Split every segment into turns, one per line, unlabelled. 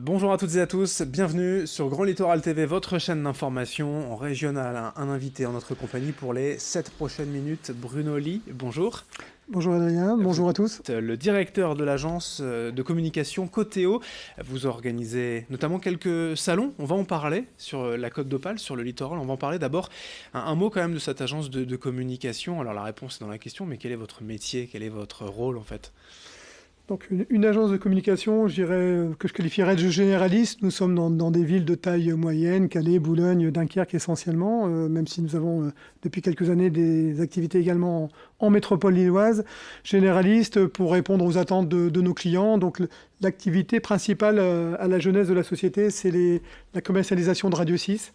Bonjour à toutes et à tous, bienvenue sur Grand Littoral TV, votre chaîne d'information en régional. Un invité en notre compagnie pour les 7 prochaines minutes, Bruno Lee. Bonjour.
Bonjour Adrien,
Vous
bonjour à tous.
êtes le directeur de l'agence de communication Coteo. Vous organisez notamment quelques salons, on va en parler sur la Côte d'Opale, sur le littoral. On va en parler d'abord. Un mot quand même de cette agence de communication. Alors la réponse est dans la question, mais quel est votre métier, quel est votre rôle en fait?
Donc une agence de communication, je dirais, que je qualifierais de généraliste. Nous sommes dans des villes de taille moyenne, Calais, Boulogne, Dunkerque essentiellement, même si nous avons depuis quelques années des activités également en métropole lilloise. Généraliste pour répondre aux attentes de nos clients. Donc l'activité principale à la jeunesse de la société, c'est la commercialisation de Radio 6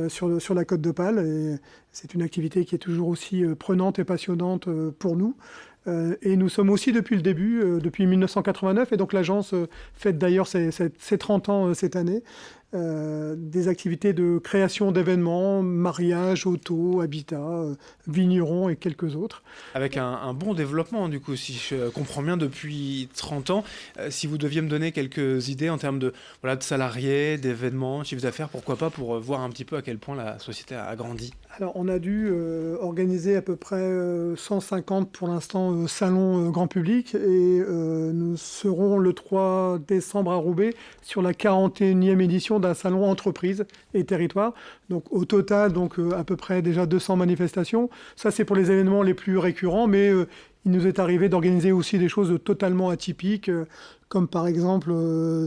sur la Côte d'Opale. Et c'est une activité qui est toujours aussi prenante et passionnante pour nous. Et nous sommes aussi depuis le début, depuis 1989, et donc l'agence fête d'ailleurs ses 30 ans cette année, des activités de création d'événements, mariage, auto, habitat, vignerons et quelques autres.
Avec un bon développement, du coup, si je comprends bien, depuis 30 ans. Si vous deviez me donner quelques idées en termes de salariés, d'événements, chiffres d'affaires, pourquoi pas, pour voir un petit peu à quel point la société a grandi.
Alors, on a dû organiser à peu près 150 pour l'instant salons grand public, et nous serons le 3 décembre à Roubaix sur la 41e édition d'un salon entreprise et territoire. Donc au total, à peu près déjà 200 manifestations. Ça, c'est pour les événements les plus récurrents, mais il nous est arrivé d'organiser aussi des choses totalement atypiques, comme par exemple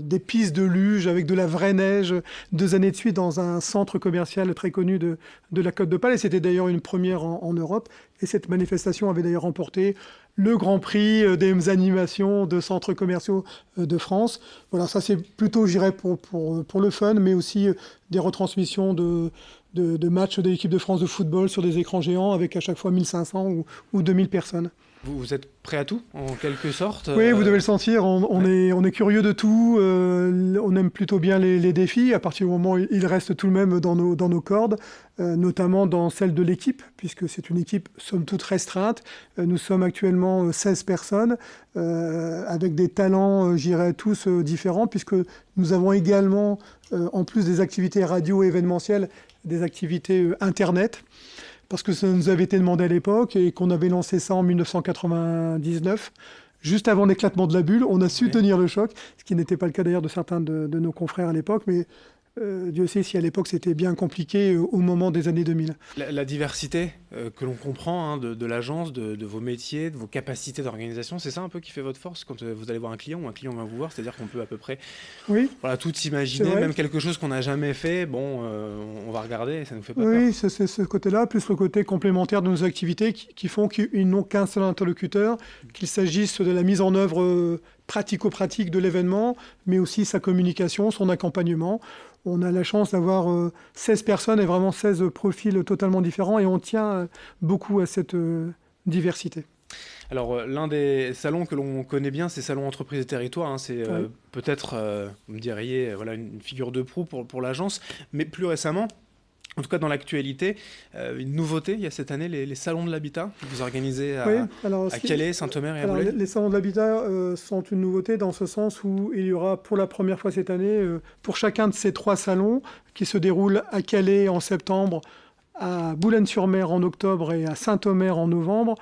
des pistes de luge avec de la vraie neige 2 années de suite dans un centre commercial très connu de la Côte d'Opale. Et c'était d'ailleurs une première en Europe. Et cette manifestation avait d'ailleurs remporté le Grand Prix des animations de centres commerciaux de France. Voilà, ça c'est plutôt, je dirais, pour le fun, mais aussi des retransmissions de matchs de l'équipe de France de football sur des écrans géants avec à chaque fois 1500 ou 2000 personnes.
Vous êtes prêt à tout, en quelque sorte?
Oui, vous devez le sentir, on est curieux de tout, on aime plutôt bien les défis, à partir du moment où ils restent tout de même dans nos cordes, notamment dans celle de l'équipe, puisque c'est une équipe somme toute restreinte. Nous sommes actuellement 16 personnes, avec des talents, je dirais, tous différents, puisque nous avons également, en plus des activités radio et événementielles, des activités Internet, parce que ça nous avait été demandé à l'époque et qu'on avait lancé ça en 1999, juste avant l'éclatement de la bulle. On a su tenir le choc, ce qui n'était pas le cas d'ailleurs de certains de nos confrères à l'époque, mais Dieu sait si à l'époque c'était bien compliqué au moment des années 2000.
La diversité que l'on comprend de l'agence, de vos métiers, de vos capacités d'organisation, c'est ça un peu qui fait votre force quand vous allez voir un client ou un client va vous voir, c'est-à-dire qu'on peut à peu près tout imaginer, même quelque chose qu'on n'a jamais fait, on va regarder et ça nous fait pas peur.
Oui, c'est ce côté-là, plus le côté complémentaire de nos activités qui font qu'ils n'ont qu'un seul interlocuteur, qu'il s'agisse de la mise en œuvre pratico-pratique de l'événement, mais aussi sa communication, son accompagnement. On a la chance d'avoir 16 personnes et vraiment 16 profils totalement différents, et on tient beaucoup à cette diversité.
Alors, l'un des salons que l'on connaît bien, c'est Salon Entreprise et Territoire. C'est peut-être, vous me diriez, une figure de proue pour l'agence. Mais plus récemment, en tout cas dans l'actualité, une nouveauté, il y a cette année les salons de l'habitat que vous organisez à Calais, Saint-Omer et à Boulay.
Les salons de l'habitat sont une nouveauté dans ce sens où il y aura pour la première fois cette année, pour chacun de ces 3 salons qui se déroulent à Calais en septembre, à Boulogne-sur-Mer en octobre et à Saint-Omer en novembre.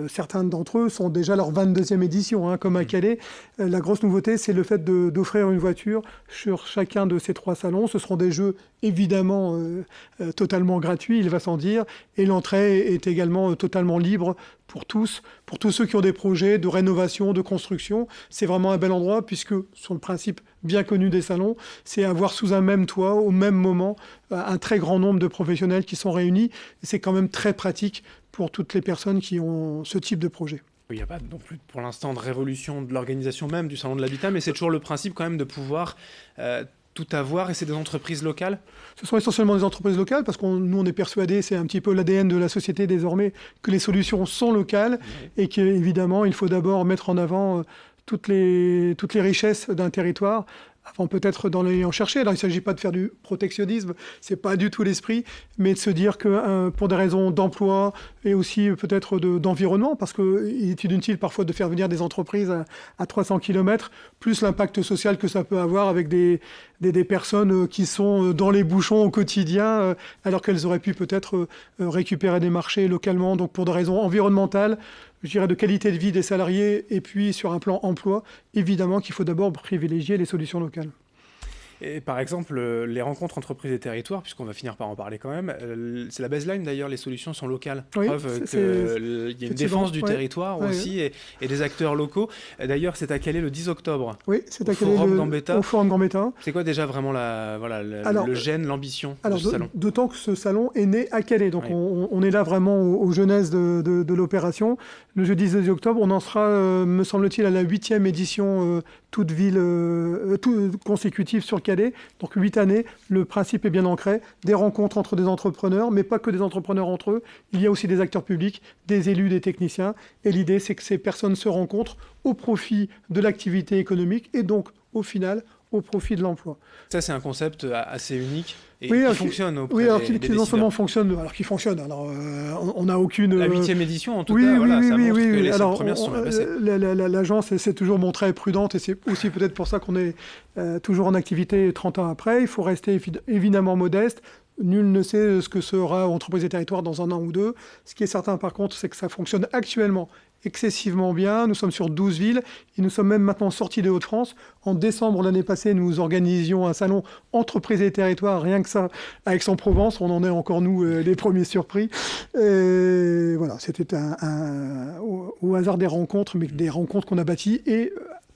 Certains d'entre eux sont déjà leur 22e édition, comme à Calais. La grosse nouveauté, c'est le fait d'offrir une voiture sur chacun de ces 3 salons. Ce seront des jeux évidemment totalement gratuits, il va sans dire, et l'entrée est également totalement libre pour tous ceux qui ont des projets de rénovation, de construction. C'est vraiment un bel endroit puisque, sur le principe bien connu des salons, c'est avoir sous un même toit, au même moment, un très grand nombre de professionnels qui sont réunis. Et c'est quand même très pratique pour toutes les personnes qui ont ce type de projet.
Il n'y a pas non plus pour l'instant de révolution de l'organisation même du Salon de l'Habitat, mais c'est toujours le principe quand même de pouvoir tout avoir, et c'est des entreprises locales?
Ce sont essentiellement des entreprises locales, parce que nous on est persuadés, c'est un petit peu l'ADN de la société désormais, que les solutions sont locales, et qu'évidemment il faut d'abord mettre en avant toutes les richesses d'un territoire, avant peut-être d'en aller en chercher. Alors il ne s'agit pas de faire du protectionnisme, c'est pas du tout l'esprit, mais de se dire que pour des raisons d'emploi et aussi peut-être d'environnement, parce qu'il est inutile parfois de faire venir des entreprises à 300 km, plus l'impact social que ça peut avoir avec des personnes qui sont dans les bouchons au quotidien, alors qu'elles auraient pu peut-être récupérer des marchés localement. Donc pour des raisons environnementales, je dirais de qualité de vie des salariés, et puis sur un plan emploi, évidemment qu'il faut d'abord privilégier les solutions locales.
Et par exemple, les rencontres entreprises et territoires, puisqu'on va finir par en parler quand même, c'est la baseline d'ailleurs, les solutions sont locales.
Oui,
Preuve qu'il y a une défense du territoire aussi et des acteurs locaux. D'ailleurs, c'est à Calais le 10 octobre.
Oui, c'est à Calais
au
Forum Gambetta.
C'est quoi déjà vraiment le gène, l'ambition de ce salon?
D'autant que ce salon est né à Calais, donc on est là vraiment aux jeunesses de l'opération. Le jeudi 10 octobre, on en sera, me semble-t-il, à la 8e édition, toute ville consécutive sur Calais. Donc 8 années, le principe est bien ancré. Des rencontres entre des entrepreneurs, mais pas que des entrepreneurs entre eux. Il y a aussi des acteurs publics, des élus, des techniciens. Et l'idée, c'est que ces personnes se rencontrent au profit de l'activité économique et donc, au final, au profit de l'emploi.
Ça, c'est un concept assez unique et
qui
fonctionne auprès
oui, alors
des
qui non seulement fonctionne, alors qui fonctionne. Alors, on n'a aucune...
La 8e édition, en tout cas, ça montre que les 5 premières sont bien passées.
L'agence s'est toujours montrée prudente et c'est aussi peut-être pour ça qu'on est toujours en activité 30 ans après. Il faut rester évidemment modeste. Nul ne sait ce que sera Entreprises et Territoires dans un an ou deux. Ce qui est certain, par contre, c'est que ça fonctionne actuellement excessivement bien. Nous sommes sur 12 villes et nous sommes même maintenant sortis des Hauts-de-France. En décembre l'année passée, nous organisions un salon Entreprises et Territoires, rien que ça, à Aix-en-Provence. On en est encore, nous, les premiers surpris. Et voilà, c'était au hasard des rencontres, mais des rencontres qu'on a bâties, et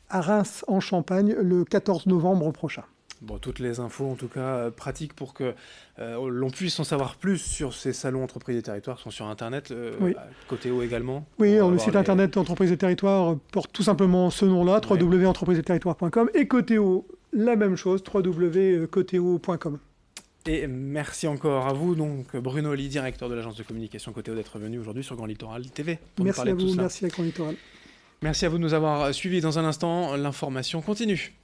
à Reims, en Champagne, le 14 novembre prochain.
Bon, toutes les infos, en tout cas, pratiques pour que l'on puisse en savoir plus sur ces salons Entreprises et Territoires sont sur Internet, Coteo également.
Oui, alors le site Internet d'Entreprises et Territoires porte tout simplement ce nom-là, www.entreprisesetterritoires.com, et Coteo, la même chose, www.coteo.com.
Et merci encore à vous, donc Bruno Ly, directeur de l'agence de communication Coteo, d'être venu aujourd'hui sur Grand Littoral TV pour nous parler de tout ça.
Merci à Grand Littoral.
Merci à vous de nous avoir suivis. Dans un instant, l'information continue.